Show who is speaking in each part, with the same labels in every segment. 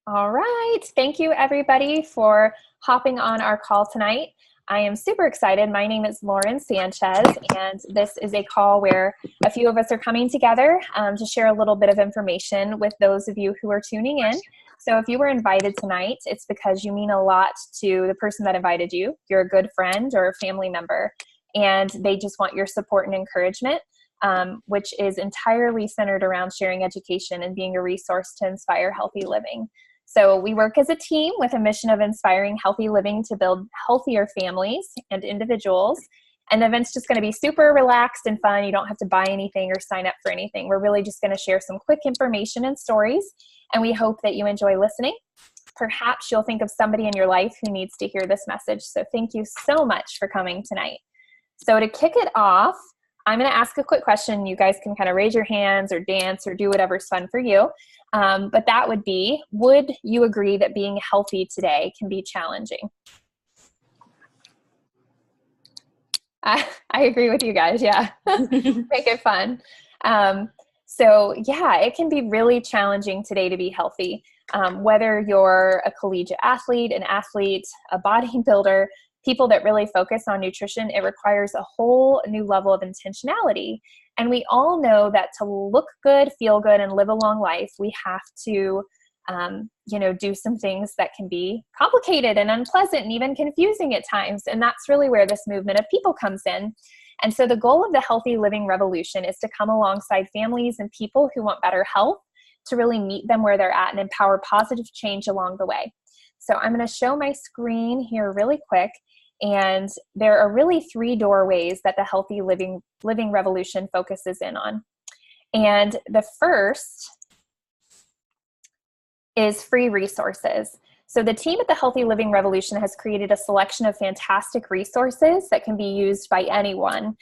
Speaker 1: All right. Thank you, everybody, for hopping on our call tonight. I am super excited. My name is Lauren Sanchez, and this is a call where a few of us are coming together to share a little bit of information with those of you who are tuning in. So if you were invited tonight, it's because you mean a lot to the person that invited you. You're a good friend or a family member, and they just want your support and encouragement, which is entirely centered around sharing education and being a resource to inspire healthy living. So we work as a team with a mission of inspiring healthy living to build healthier families and individuals. And the event's just going to be super relaxed and fun. You don't have to buy anything or sign up for anything. We're really just going to share some quick information and stories, and we hope that you enjoy listening. Perhaps you'll think of somebody in your life who needs to hear this message. So thank you so much for coming tonight. So to kick it off, I'm going to ask a quick question. You guys can kind of raise your hands or dance or do whatever's fun for you. But that would be, would you agree that being healthy today can be challenging? I agree with you guys. Yeah. Make it fun. So yeah, it can be really challenging today to be healthy. Whether you're a collegiate athlete, an athlete, a bodybuilder, people that really focus on nutrition, it requires a whole new level of intentionality. And we all know that to look good, feel good, and live a long life, we have to, do some things that can be complicated and unpleasant and even confusing at times. And that's really where this movement of people comes in. And so the goal of the Healthy Living Revolution is to come alongside families and people who want better health, to really meet them where they're at and empower positive change along the way. So I'm going to show my screen here really quick. And there are really three doorways that the Healthy Living Revolution focuses in on. And the first is free resources. So the team at the Healthy Living Revolution has created a selection of fantastic resources that can be used by anyone.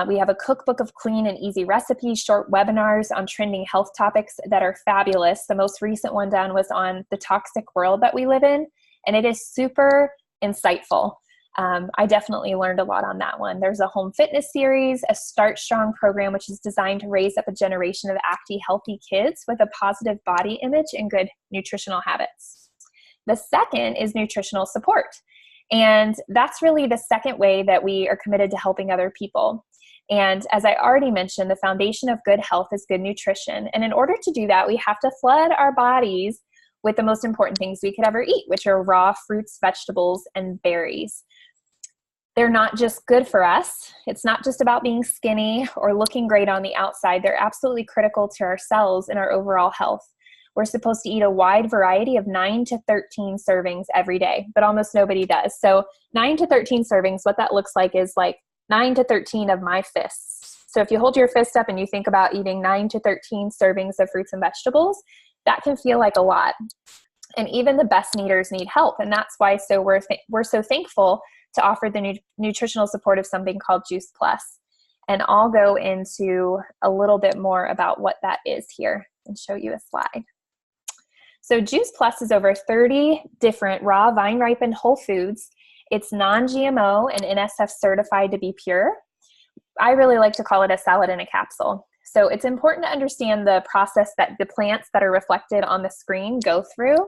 Speaker 1: We have a cookbook of clean and easy recipes, short webinars on trending health topics that are fabulous. The most recent one done was on the toxic world that we live in, and it is super insightful. I definitely learned a lot on that one. There's a home fitness series, a Start Strong program, which is designed to raise up a generation of active, healthy kids with a positive body image and good nutritional habits. The second is nutritional support. And that's really the second way that we are committed to helping other people. And as I already mentioned, the foundation of good health is good nutrition. And in order to do that, we have to flood our bodies with the most important things we could ever eat, which are raw fruits, vegetables, and berries. They're not just good for us. It's not just about being skinny or looking great on the outside. They're absolutely critical to our cells and our overall health. We're supposed to eat a wide variety of 9 to 13 servings every day, but almost nobody does. So 9 to 13 servings, what that looks like is like 9 to 13 of my fists. So if you hold your fist up and you think about eating 9 to 13 servings of fruits and vegetables, that can feel like a lot. And even the best eaters need help. And that's why we're so thankful to offer the nutritional support of something called Juice Plus. And I'll go into a little bit more about what that is here and show you a slide. So Juice Plus is over 30 different raw vine-ripened whole foods. It's non-GMO and NSF certified to be pure. I really like to call it a salad in a capsule. So it's important to understand the process that the plants that are reflected on the screen go through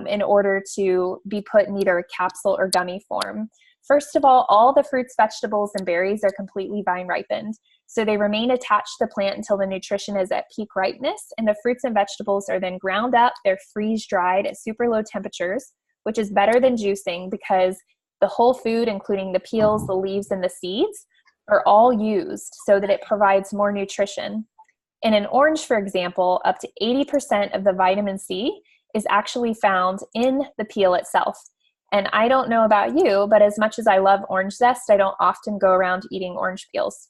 Speaker 1: in order to be put in either a capsule or gummy form. First of all the fruits, vegetables, and berries are completely vine ripened. So they remain attached to the plant until the nutrition is at peak ripeness, and the fruits and vegetables are then ground up. They're freeze dried at super low temperatures, which is better than juicing because the whole food, including the peels, the leaves, and the seeds, are all used so that it provides more nutrition. In an orange, for example, up to 80% of the vitamin C is actually found in the peel itself. And I don't know about you, but as much as I love orange zest, I don't often go around eating orange peels.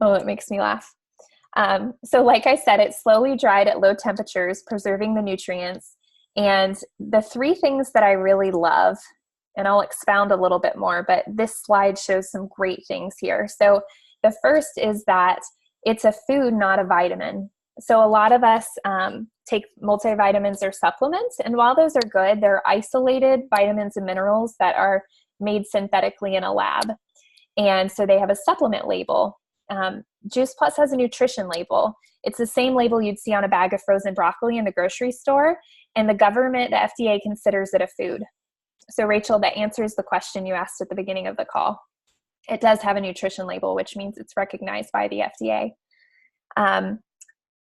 Speaker 1: Oh, it makes me laugh. So like I said, it's slowly dried at low temperatures, preserving the nutrients. And the three things that I really love, and I'll expound a little bit more, but this slide shows some great things here. So the first is that it's a food, not a vitamin. So a lot of us take multivitamins or supplements, and while those are good, they're isolated vitamins and minerals that are made synthetically in a lab. And so they have a supplement label. Juice Plus has a nutrition label. It's the same label you'd see on a bag of frozen broccoli in the grocery store, and the government, the FDA, considers it a food. So Rachel, that answers the question you asked at the beginning of the call. It does have a nutrition label, which means it's recognized by the FDA.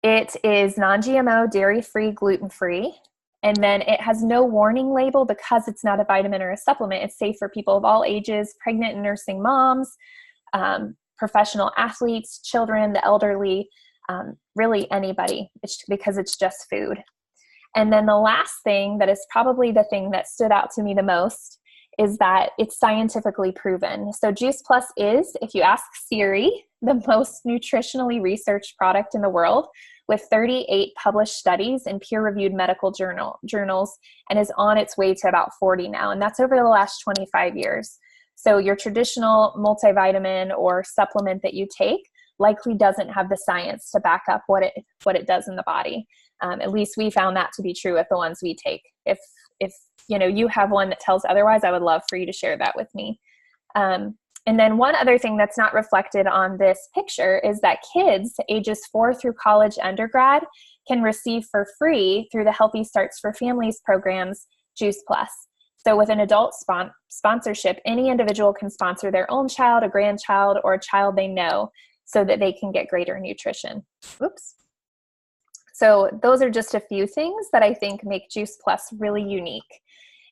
Speaker 1: It is non-GMO, dairy-free, gluten-free, and then it has no warning label because it's not a vitamin or a supplement. It's safe for people of all ages, pregnant and nursing moms, professional athletes, children, the elderly, really anybody, because it's just food. And then the last thing that is probably the thing that stood out to me the most is that it's scientifically proven. So Juice Plus is, if you ask Siri, the most nutritionally researched product in the world, with 38 published studies in peer-reviewed medical journals, and is on its way to about 40 now. And that's over the last 25 years. So your traditional multivitamin or supplement that you take likely doesn't have the science to back up what it does in the body. At least we found that to be true with the ones we take. If you have one that tells otherwise, I would love for you to share that with me. And then one other thing that's not reflected on this picture is that kids ages 4 through college undergrad can receive for free through the Healthy Starts for Families programs, Juice Plus. So with an adult sponsorship, any individual can sponsor their own child, a grandchild, or a child they know so that they can get greater nutrition. Oops. So those are just a few things that I think make Juice Plus really unique.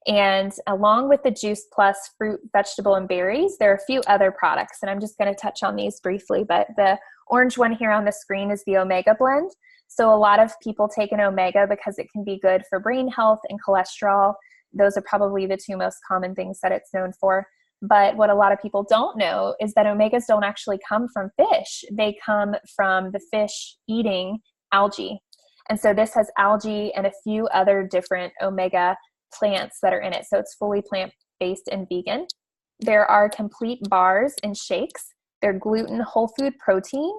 Speaker 1: And along with the Juice Plus fruit, vegetable, and berries, there are a few other products, and I'm just going to touch on these briefly, but the orange one here on the screen is the Omega Blend. So a lot of people take an Omega because it can be good for brain health and cholesterol. Those are probably the two most common things that it's known for. But what a lot of people don't know is that Omegas don't actually come from fish. They come from the fish eating algae. And so this has algae and a few other different omega plants that are in it. So it's fully plant-based and vegan. There are complete bars and shakes. They're gluten, whole food protein,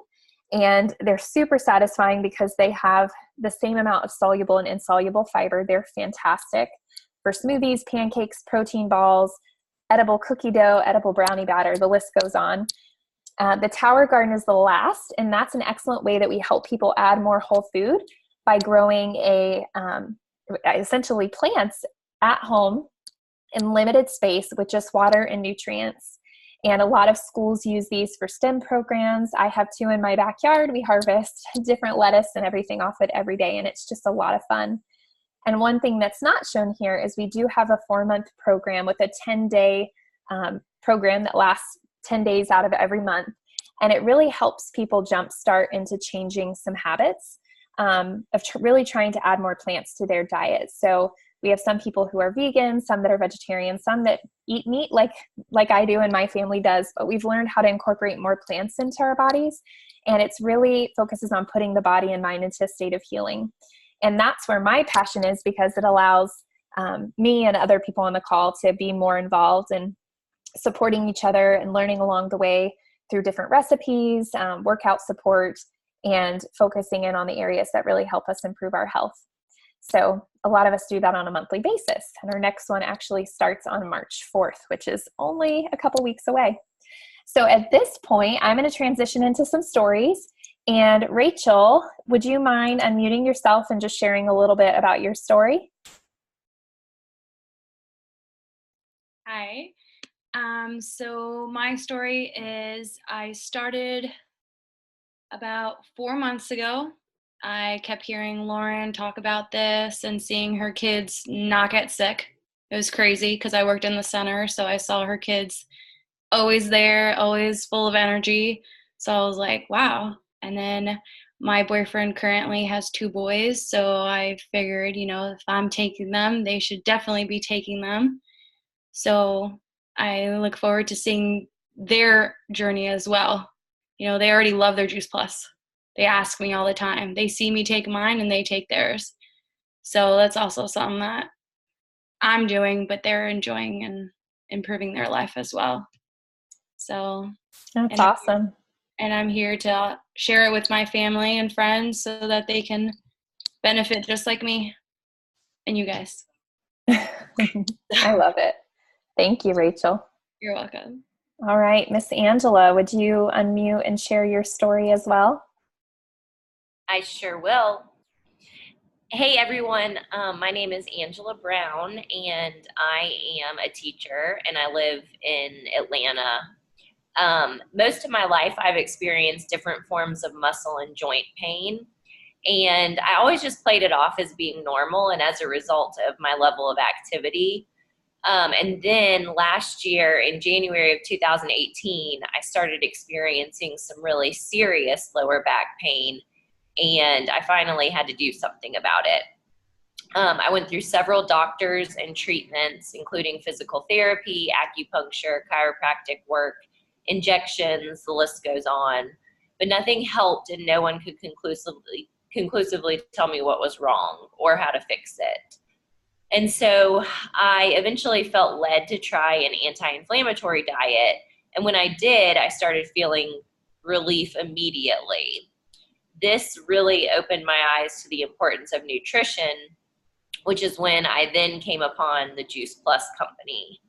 Speaker 1: and they're super satisfying because they have the same amount of soluble and insoluble fiber. They're fantastic for smoothies, pancakes, protein balls, edible cookie dough, edible brownie batter. The list goes on. The Tower Garden is the last, and that's an excellent way that we help people add more whole food by growing essentially plants at home in limited space with just water and nutrients. And a lot of schools use these for STEM programs. I have 2 in my backyard. We harvest different lettuce and everything off it every day, and it's just a lot of fun. And one thing that's not shown here is we do have a 4-month program with a 10-day program that lasts 10 days out of every month. And it really helps people jumpstart into changing some habits of really trying to add more plants to their diet. So we have some people who are vegan, some that are vegetarian, some that eat meat like I do and my family does, but we've learned how to incorporate more plants into our bodies. And it's really focuses on putting the body and mind into a state of healing. And that's where my passion is, because it allows me and other people on the call to be more involved in supporting each other and learning along the way through different recipes, workout support, and focusing in on the areas that really help us improve our health. So a lot of us do that on a monthly basis. And our next one actually starts on March 4th, which is only a couple weeks away. So at this point, I'm going to transition into some stories. And Rachel, would you mind unmuting yourself and just sharing a little bit about your story?
Speaker 2: Hi. So my story is I started about 4 months ago. I kept hearing Lauren talk about this and seeing her kids not get sick. It was crazy because I worked in the center, so I saw her kids always there, always full of energy. So I was like, wow. And then my boyfriend currently has 2 boys, so I figured, if I'm taking them, they should definitely be taking them. So I look forward to seeing their journey as well. They already love their Juice Plus. They ask me all the time. They see me take mine and they take theirs. So that's also something that I'm doing, but they're enjoying and improving their life as well. So
Speaker 1: that's awesome.
Speaker 2: I'm here to share it with my family and friends so that they can benefit just like me and you guys.
Speaker 1: I love it. Thank you, Rachel.
Speaker 2: You're welcome.
Speaker 1: All right, Miss Angela, would you unmute and share your story as well?
Speaker 3: I sure will. Hey everyone, my name is Angela Brown, and I am a teacher, and I live in Atlanta. Most of my life, I've experienced different forms of muscle and joint pain, and I always just played it off as being normal and as a result of my level of activity. And then last year in January of 2018, I started experiencing some really serious lower back pain, and I finally had to do something about it. I went through several doctors and treatments, including physical therapy, acupuncture, chiropractic work, injections, the list goes on. But nothing helped, and no one could conclusively tell me what was wrong or how to fix it. And so I eventually felt led to try an anti-inflammatory diet. And when I did, I started feeling relief immediately. This really opened my eyes to the importance of nutrition, which is when I then came upon the Juice Plus company.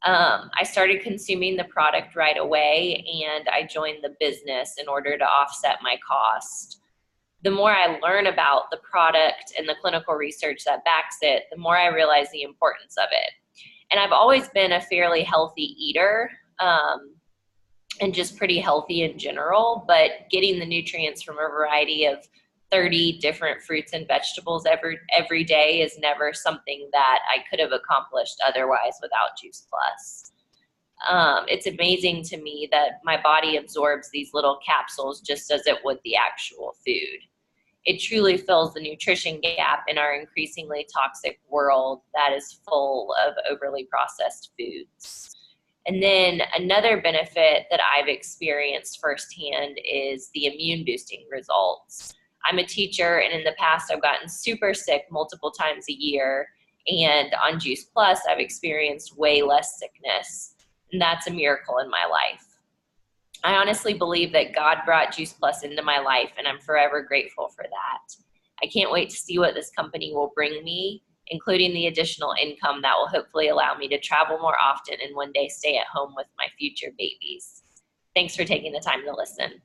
Speaker 3: I started consuming the product right away, and I joined the business in order to offset my cost. The more I learn about the product and the clinical research that backs it, the more I realize the importance of it. And I've always been a fairly healthy eater, and just pretty healthy in general, but getting the nutrients from a variety of 30 different fruits and vegetables every day is never something that I could have accomplished otherwise without Juice Plus. It's amazing to me that my body absorbs these little capsules just as it would the actual food. It truly fills the nutrition gap in our increasingly toxic world that is full of overly processed foods. And then another benefit that I've experienced firsthand is the immune boosting results. I'm a teacher, and in the past I've gotten super sick multiple times a year, and on Juice Plus I've experienced way less sickness, and that's a miracle in my life. I honestly believe that God brought Juice Plus into my life, and I'm forever grateful for that. I can't wait to see what this company will bring me, including the additional income that will hopefully allow me to travel more often and one day stay at home with my future babies. Thanks for taking the time to listen.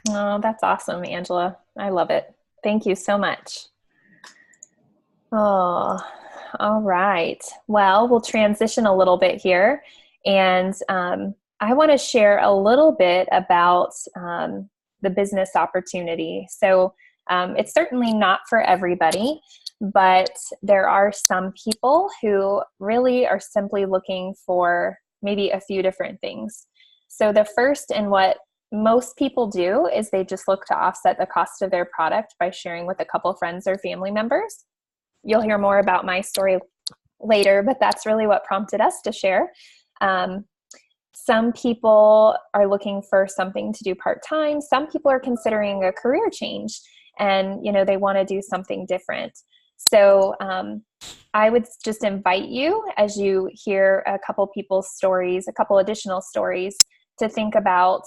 Speaker 1: Oh, that's awesome, Angela. I love it. Thank you so much. Oh, all right. Well, we'll transition a little bit here. And I want to share a little bit about the business opportunity. So it's certainly not for everybody, but there are some people who really are simply looking for maybe a few different things. So the first, and what most people do, is they just look to offset the cost of their product by sharing with a couple friends or family members. You'll hear more about my story later, but that's really what prompted us to share. Some people are looking for something to do part-time. Some people are considering a career change, and they want to do something different. So I would just invite you, as you hear a couple people's stories, a couple additional stories, to think about,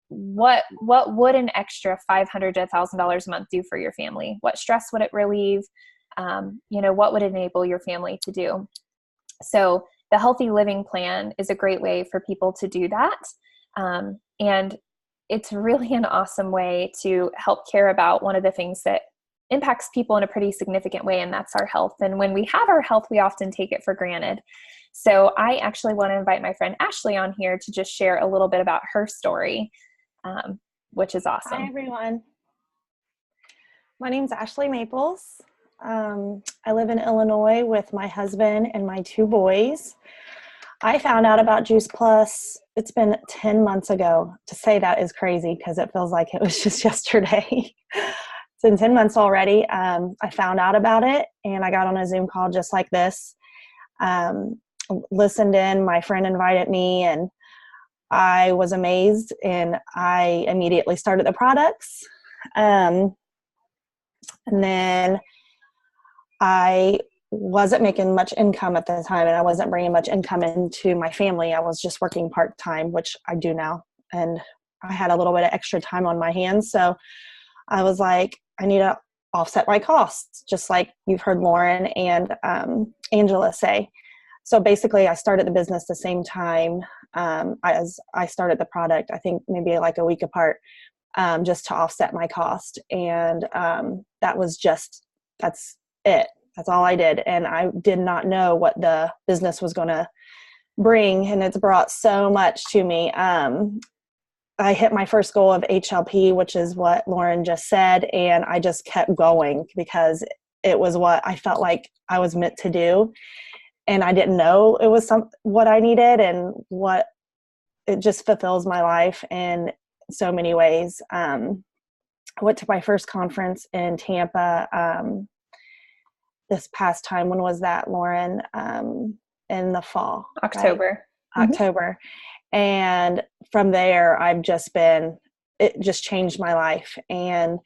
Speaker 1: what would an extra $500 to $1,000 a month do for your family? What stress would it relieve? What would enable your family to do? So the Healthy Living Plan is a great way for people to do that. And it's really an awesome way to help care about one of the things that impacts people in a pretty significant way, and that's our health. And when we have our health, we often take it for granted. So I actually want to invite my friend Ashley on here to just share a little bit about her story, which is awesome.
Speaker 4: Hi, everyone. My name's Ashley Maples. I live in Illinois with my husband and my 2 boys. I found out about Juice Plus, it's been 10 months ago. To say that is crazy because it feels like it was just yesterday. It's been 10 months already. I found out about it, and I got on a Zoom call just like this. Listened in, my friend invited me, and I was amazed, and I immediately started the products. And then I wasn't making much income at the time, and I wasn't bringing much income into my family. I was just working part-time, which I do now. And I had a little bit of extra time on my hands. So I was like, I need to offset my costs, just like you've heard Lauren and Angela say. So basically I started the business the same time as I started the product, I think maybe like a week apart, just to offset my cost. And that's it. That's all I did. And I did not know what the business was going to bring. And it's brought so much to me. I hit my first goal of HLP, which is what Lauren just said. And I just kept going because it was what I felt like I was meant to do. And I didn't know it was what I needed, and what it just fulfills my life in so many ways. I went to my first conference in Tampa this past time. When was that, Lauren? In the fall.
Speaker 1: October.
Speaker 4: Right? October. And from there, it just changed my life. And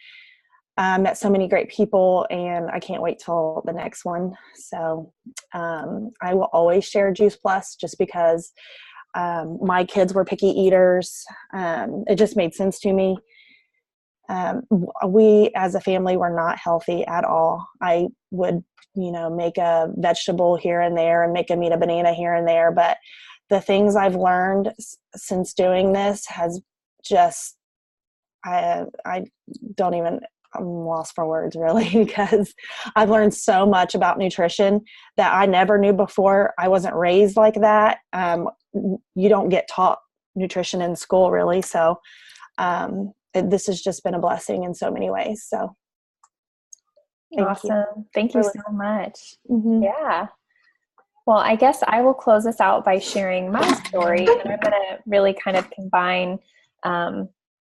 Speaker 4: I met so many great people, and I can't wait till the next one. So I will always share Juice Plus just because my kids were picky eaters. It just made sense to me. We as a family were not healthy at all. I would, make a vegetable here and there and make them eat a banana here and there. But the things I've learned since doing this has just, I'm lost for words really, because I've learned so much about nutrition that I never knew before. I wasn't raised like that. You don't get taught nutrition in school really. So this has just been a blessing in so many ways. So
Speaker 1: Thank you so much. Mm-hmm. Yeah. Well, I guess I will close this out by sharing my story, and I'm going to really kind of combine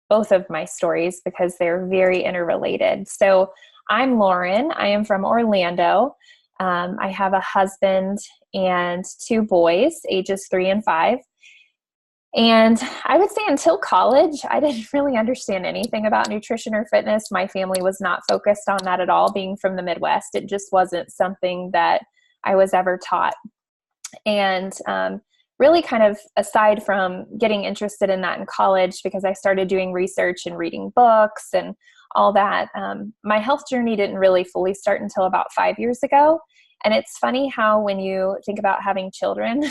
Speaker 1: both of my stories because they're very interrelated. So I'm Lauren. I am from Orlando. I have a husband and 2 boys, ages 3 and 5. And I would say until college, I didn't really understand anything about nutrition or fitness. My family was not focused on that at all. Being from the Midwest, it just wasn't something that I was ever taught. And really kind of aside from getting interested in that in college, because I started doing research and reading books and all that, my health journey didn't really fully start until about 5 years ago. And it's funny how when you think about having children,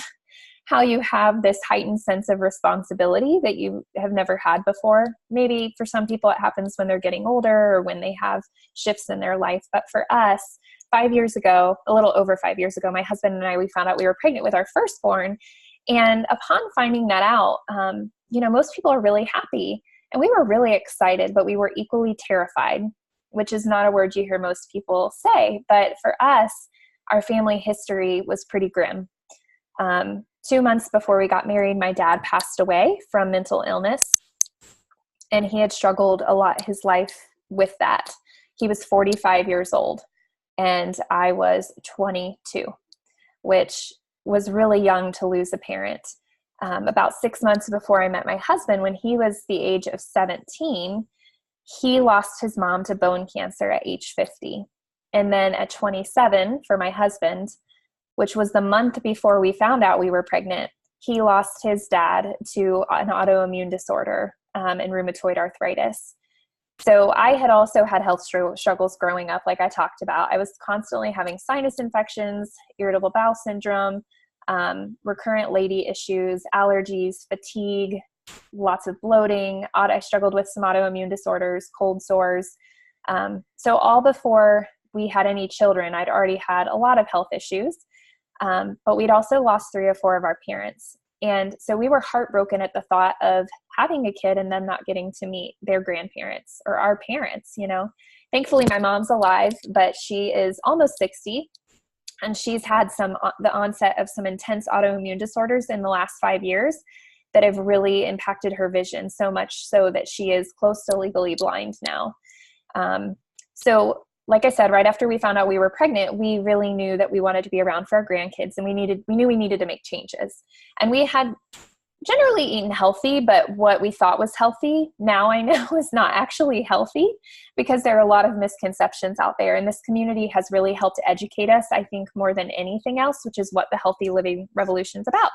Speaker 1: how you have this heightened sense of responsibility that you have never had before. Maybe for some people it happens when they're getting older or when they have shifts in their life. But for us, 5 years ago, a little over 5 years ago, my husband and I, we found out we were pregnant with our firstborn. And upon finding that out, most people are really happy. And we were really excited, but we were equally terrified, which is not a word you hear most people say. But for us, our family history was pretty grim. 2 months before we got married, my dad passed away from mental illness, and he had struggled a lot his life with that. He was 45 years old, and I was 22, which was really young to lose a parent. About 6 months before I met my husband, when he was the age of 17, he lost his mom to bone cancer at age 50. And then at 27, for my husband, which was the month before we found out we were pregnant, he lost his dad to an autoimmune disorder and rheumatoid arthritis. So I had also had health struggles growing up, like I talked about. I was constantly having sinus infections, irritable bowel syndrome, recurrent lady issues, allergies, fatigue, lots of bloating. I struggled with some autoimmune disorders, cold sores. So all before we had any children, I'd already had a lot of health issues. But we'd also lost 3 or 4 of our parents. And so we were heartbroken at the thought of having a kid and them not getting to meet their grandparents or our parents, Thankfully, my mom's alive, but she is almost 60, and she's had the onset of some intense autoimmune disorders in the last 5 years that have really impacted her vision, so much so that she is close to legally blind now. So like I said, right after we found out we were pregnant, we really knew that we wanted to be around for our grandkids, and we knew we needed to make changes. And we had generally eaten healthy, but what we thought was healthy now I know is not actually healthy, because there are a lot of misconceptions out there. And this community has really helped educate us, I think, more than anything else, which is what the Healthy Living Revolution is about.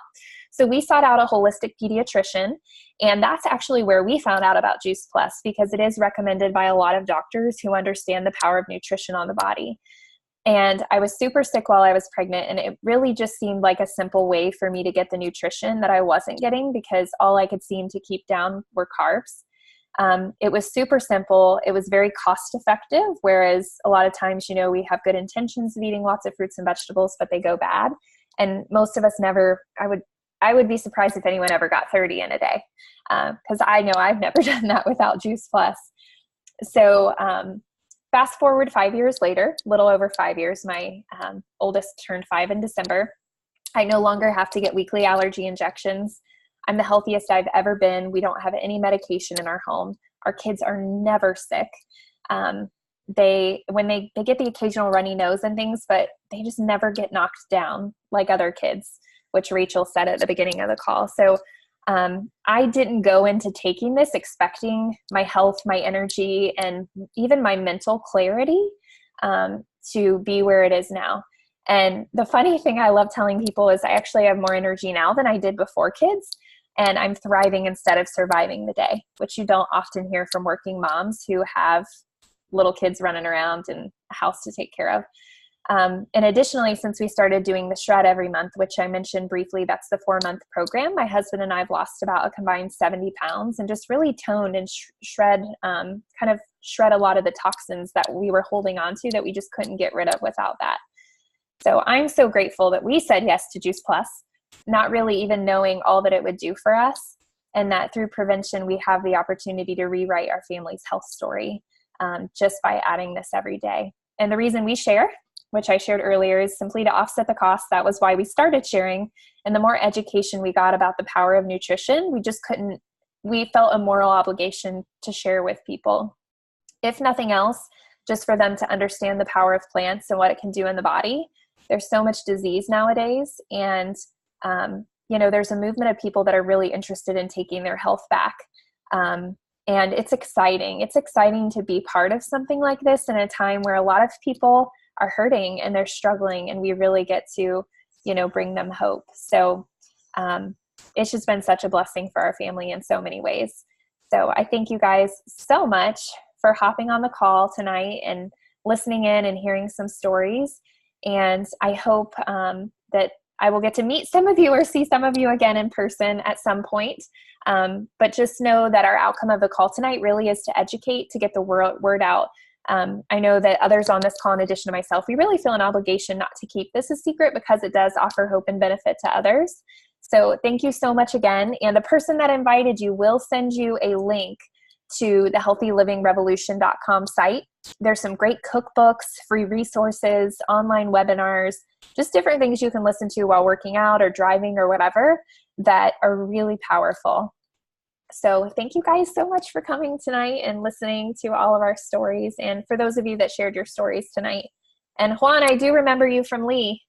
Speaker 1: So we sought out a holistic pediatrician, and that's actually where we found out about Juice Plus, because it is recommended by a lot of doctors who understand the power of nutrition on the body. And I was super sick while I was pregnant, and it really just seemed like a simple way for me to get the nutrition that I wasn't getting, because all I could seem to keep down were carbs. It was super simple. It was very cost effective, whereas a lot of times, we have good intentions of eating lots of fruits and vegetables, but they go bad. And most of us never, I would be surprised if anyone ever got 30 in a day, because I know I've never done that without Juice Plus. So fast forward 5 years later, a little over 5 years, my oldest turned 5 in December. I no longer have to get weekly allergy injections. I'm the healthiest I've ever been. We don't have any medication in our home. Our kids are never sick. When they get the occasional runny nose and things, but they just never get knocked down like other kids, which Rachel said at the beginning of the call. So I didn't go into taking this expecting my health, my energy, and even my mental clarity to be where it is now. And the funny thing I love telling people is I actually have more energy now than I did before kids. And I'm thriving instead of surviving the day, which you don't often hear from working moms who have little kids running around and a house to take care of. And additionally, since we started doing the shred every month, which I mentioned briefly, that's the 4-month program, my husband and I have lost about a combined 70 pounds and just really toned and shred a lot of the toxins that we were holding on to that we just couldn't get rid of without that. So I'm so grateful that we said yes to Juice Plus, not really even knowing all that it would do for us, and that through prevention, we have the opportunity to rewrite our family's health story just by adding this every day. And the reason we share, which I shared earlier, is simply to offset the cost. That was why we started sharing. And the more education we got about the power of nutrition, we felt a moral obligation to share with people. If nothing else, just for them to understand the power of plants and what it can do in the body. There's so much disease nowadays. And, there's a movement of people that are really interested in taking their health back. And it's exciting. It's exciting to be part of something like this in a time where a lot of people are hurting and they're struggling, and we really get to, bring them hope. So it's just been such a blessing for our family in so many ways. So I thank you guys so much for hopping on the call tonight and listening in and hearing some stories. And I hope that I will get to meet some of you or see some of you again in person at some point. But just know that our outcome of the call tonight really is to educate, to get the word out. I know that others on this call, in addition to myself, we really feel an obligation not to keep this a secret because it does offer hope and benefit to others. So thank you so much again. And the person that invited you will send you a link to the healthylivingrevolution.com site. There's some great cookbooks, free resources, online webinars, just different things you can listen to while working out or driving or whatever that are really powerful. So thank you guys so much for coming tonight and listening to all of our stories. And for those of you that shared your stories tonight. And Juan, I do remember you from Lee.